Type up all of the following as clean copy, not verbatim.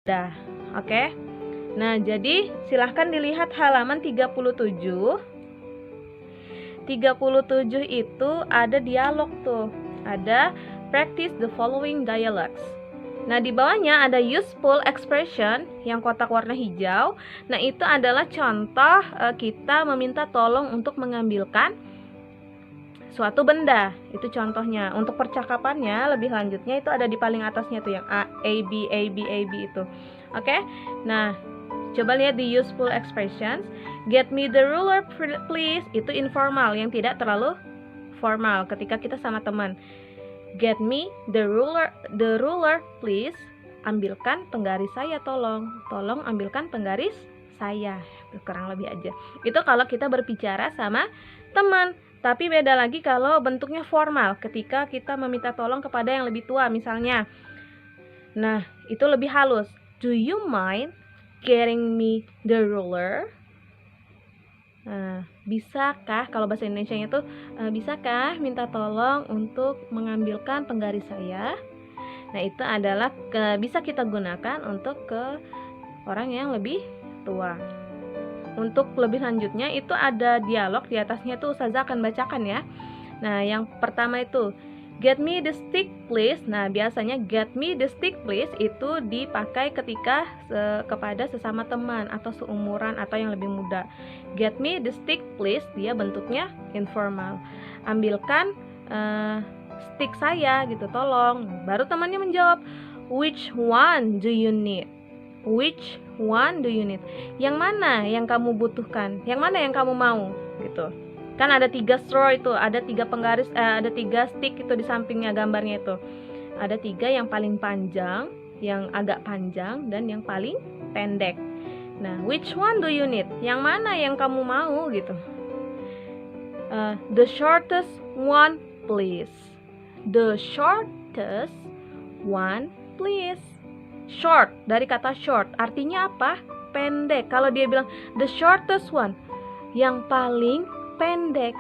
Dah, oke. Nah, jadi silahkan dilihat halaman 37. 37 itu ada dialog tuh. Ada practice the following dialogues. Nah, di bawahnya ada useful expression yang kotak warna hijau. Nah, itu adalah contoh kita meminta tolong untuk mengambilkan suatu benda. Itu contohnya. Untuk percakapannya lebih lanjutnya itu ada di paling atasnya tuh yang A, B, A, B, A, B itu. Oke? Nah, coba lihat di useful expressions. Get me the ruler please. Itu informal yang tidak terlalu formal ketika kita sama teman. Get me the ruler please. Ambilkan penggaris saya tolong. Tolong ambilkan penggaris saya. Kurang lebih aja. Itu kalau kita berbicara sama teman. Tapi beda lagi kalau bentuknya formal ketika kita meminta tolong kepada yang lebih tua misalnya. Nah, itu lebih halus. Do you mind getting me the ruler? Nah, bisakah kalau bahasa Indonesianya itu bisakah minta tolong untuk mengambilkan penggaris saya? Nah, itu adalah bisa kita gunakan untuk ke orang yang lebih tua. Untuk lebih lanjutnya itu ada dialog di atasnya tuh Ustazah akan bacakan ya. Nah, yang pertama itu get me the stick please. Nah, biasanya get me the stick please itu dipakai ketika kepada sesama teman atau seumuran atau yang lebih muda. Get me the stick please, dia bentuknya informal. Ambilkan stick saya gitu, tolong. Baru temannya menjawab, which one do you need? Which one do you need? Yang mana yang kamu butuhkan? Yang mana yang kamu mau? Gitu. Kan ada 3 straw itu, ada 3 penggaris, ada 3 stick itu di sampingnya gambarnya itu. Ada 3 yang paling panjang, yang agak panjang, dan yang paling pendek. Nah, which one do you need? Yang mana yang kamu mau gitu? The shortest one, please. The shortest one, please. Short, dari kata short, artinya apa? Pendek. Kalau dia bilang the shortest one, yang paling pendek.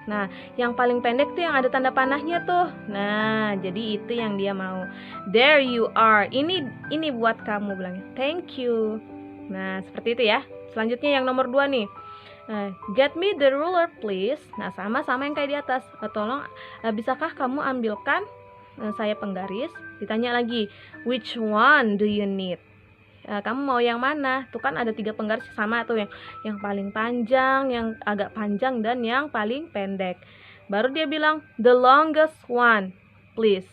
Nah, yang paling pendek tuh yang ada tanda panahnya tuh. Nah, jadi itu yang dia mau. There you are. Ini buat kamu bilangnya. Thank you. Nah, seperti itu ya. Selanjutnya yang nomor 2 nih. Get me the ruler please. Nah, sama-sama yang kayak di atas. Tolong bisakah kamu ambilkan saya penggaris? Ditanya lagi, which one do you need? Kamu mau yang mana? Tuh kan ada 3 penggaris sama tuh, yang paling panjang, yang agak panjang, dan yang paling pendek. Baru dia bilang the longest one, please.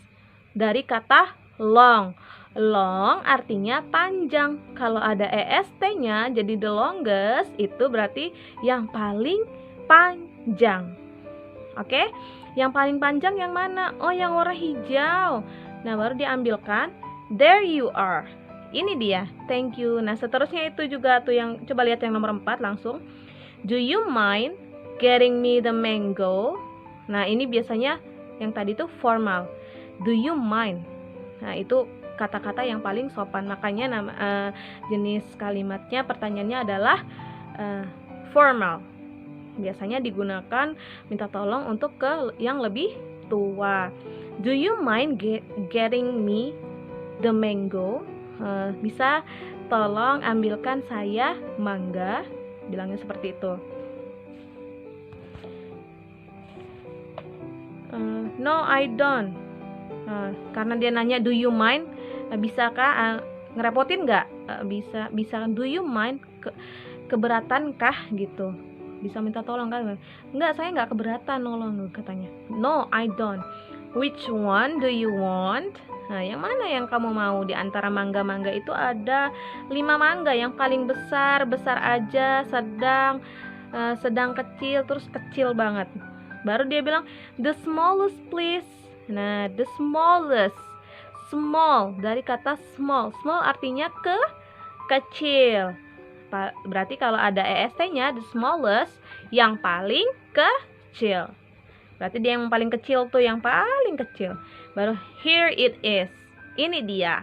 Dari kata long. Long artinya panjang. Kalau ada est-nya jadi the longest, itu berarti yang paling panjang. Oke? Yang paling panjang yang mana? Oh, yang warna hijau. Nah, baru diambilkan. There you are. Ini dia. Thank you. Nah, seterusnya itu juga tuh yang coba lihat yang nomor 4 langsung. Do you mind getting me the mango? Nah, ini biasanya yang tadi tuh formal. Do you mind? Nah, itu kata-kata yang paling sopan. Makanya jenis kalimatnya, pertanyaannya adalah formal. Biasanya digunakan minta tolong untuk ke yang lebih tua. Do you mind getting me the mango? Bisa tolong ambilkan saya mangga, bilangnya seperti itu. No, I don't. Karena dia nanya do you mind, bisakah ngerepotin nggak? Bisa. Do you mind? Keberatankah gitu? Bisa minta tolong kan? Enggak, saya nggak keberatan nolong katanya. No, I don't. Which one do you want? Nah, yang mana yang kamu mau? Di antara mangga-mangga itu ada 5 mangga. Yang paling besar aja, sedang kecil, terus kecil banget. Baru dia bilang the smallest please. Nah, the smallest. Small, dari kata small. Small artinya kecil. Berarti kalau ada est-nya the smallest, yang paling kecil. Berarti dia yang paling kecil tuh, yang paling kecil. Baru here it is. Ini dia.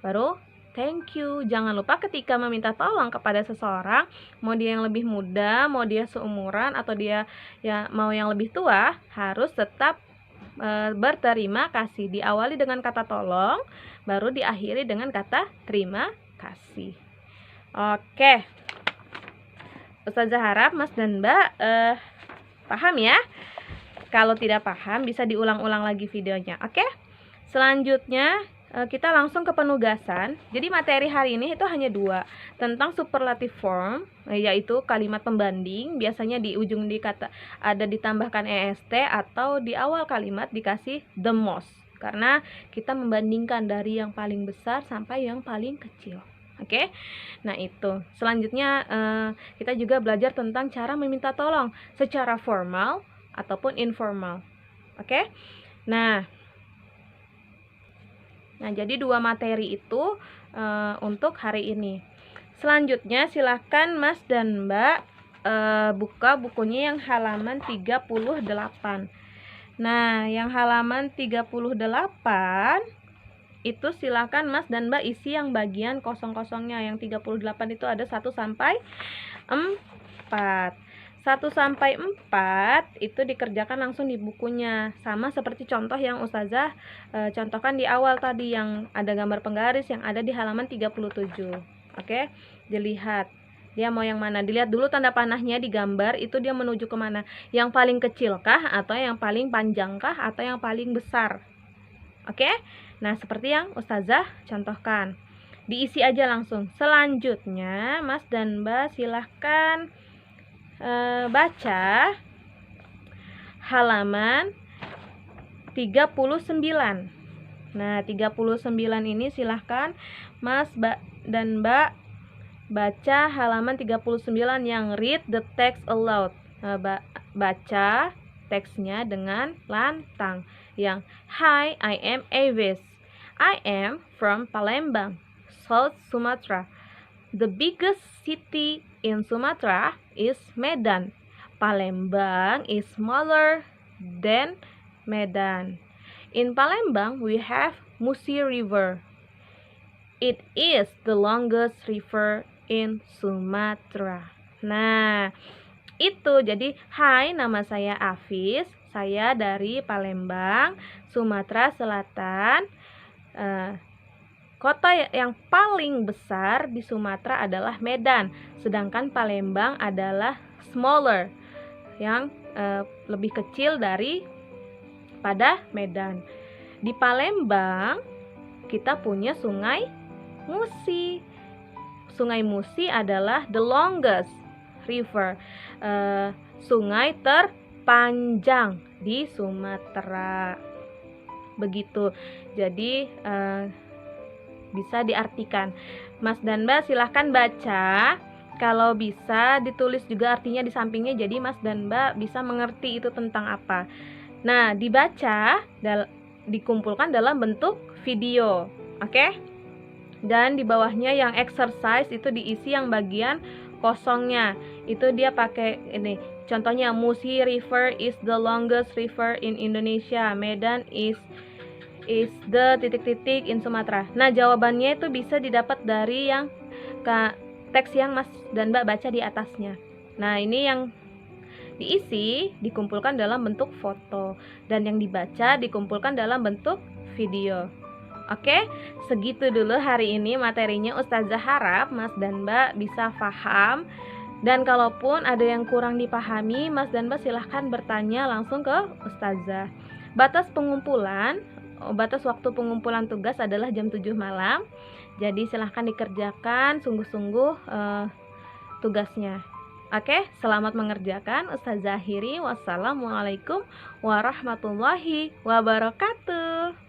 Baru thank you. Jangan lupa ketika meminta tolong kepada seseorang, mau dia yang lebih muda, mau dia seumuran, atau dia ya mau yang lebih tua, harus tetap berterima kasih. Diawali dengan kata tolong, baru diakhiri dengan kata terima kasih. Oke, Ustazah harap Mas dan Mbak paham ya. Kalau tidak paham bisa diulang-ulang lagi videonya. Oke, selanjutnya kita langsung ke penugasan. Jadi materi hari ini itu hanya 2, tentang superlative form, yaitu kalimat pembanding. Biasanya di ujung kata ada ditambahkan est atau di awal kalimat dikasih the most, karena kita membandingkan dari yang paling besar sampai yang paling kecil. Oke, nah itu. Selanjutnya kita juga belajar tentang cara meminta tolong secara formal ataupun informal. Oke, nah jadi 2 materi itu untuk hari ini. Selanjutnya silahkan Mas dan Mbak buka bukunya yang halaman 38. Nah, yang halaman 38 itu silahkan Mas dan Mbak isi yang bagian kosong-kosongnya. Yang 38 itu ada 1 sampai 4. 1 sampai 4 itu dikerjakan langsung di bukunya, sama seperti contoh yang Ustazah contohkan di awal tadi, yang ada gambar penggaris yang ada di halaman 37. Oke, dilihat dia mau yang mana. Dilihat dulu tanda panahnya di gambar itu, dia menuju kemana, yang paling kecil kah, atau yang paling panjang kah, atau yang paling besar. Oke, nah seperti yang Ustazah contohkan, diisi aja langsung. Selanjutnya Mas dan Mbak silahkan baca halaman 39. Nah, 39 ini silahkan Mas dan Mbak baca halaman 39 yang read the text aloud. Baca teksnya dengan lantang. Yang Hi, I am Avis. I am from Palembang, South Sumatra. The biggest city in Sumatra is Medan. Palembang is smaller than Medan. In Palembang we have Musi River. It is the longest river in Sumatra. Nah, itu jadi, hai, nama saya Afis, saya dari Palembang, Sumatera Selatan. Kota yang paling besar di Sumatera adalah Medan, sedangkan Palembang adalah smaller, yang lebih kecil daripada Medan. Di Palembang kita punya Sungai Musi. Sungai Musi adalah the longest river, sungai terpanjang di Sumatera. Begitu. Jadi bisa diartikan. Mas dan Mbak silahkan baca. Kalau bisa ditulis juga artinya di sampingnya, jadi Mas dan Mbak bisa mengerti itu tentang apa. Nah, dibaca dikumpulkan dalam bentuk video. Oke? Dan di bawahnya yang exercise itu diisi yang bagian kosongnya. Itu dia pakai ini. Contohnya, Musi River is the longest river in Indonesia. Medan is the titik-titik in Sumatera. Nah, jawabannya itu bisa didapat dari yang teks yang Mas dan Mbak baca di atasnya. Nah, ini yang diisi dikumpulkan dalam bentuk foto, dan yang dibaca dikumpulkan dalam bentuk video. Oke, segitu dulu hari ini materinya. Ustazah harap Mas dan Mbak bisa paham. Dan kalaupun ada yang kurang dipahami, Mas dan Mbak silahkan bertanya langsung ke Ustazah. Batas waktu pengumpulan tugas adalah jam 7 malam. Jadi silahkan dikerjakan sungguh-sungguh tugasnya. Oke, selamat mengerjakan. Ustazah akhiri. Wassalamualaikum warahmatullahi wabarakatuh.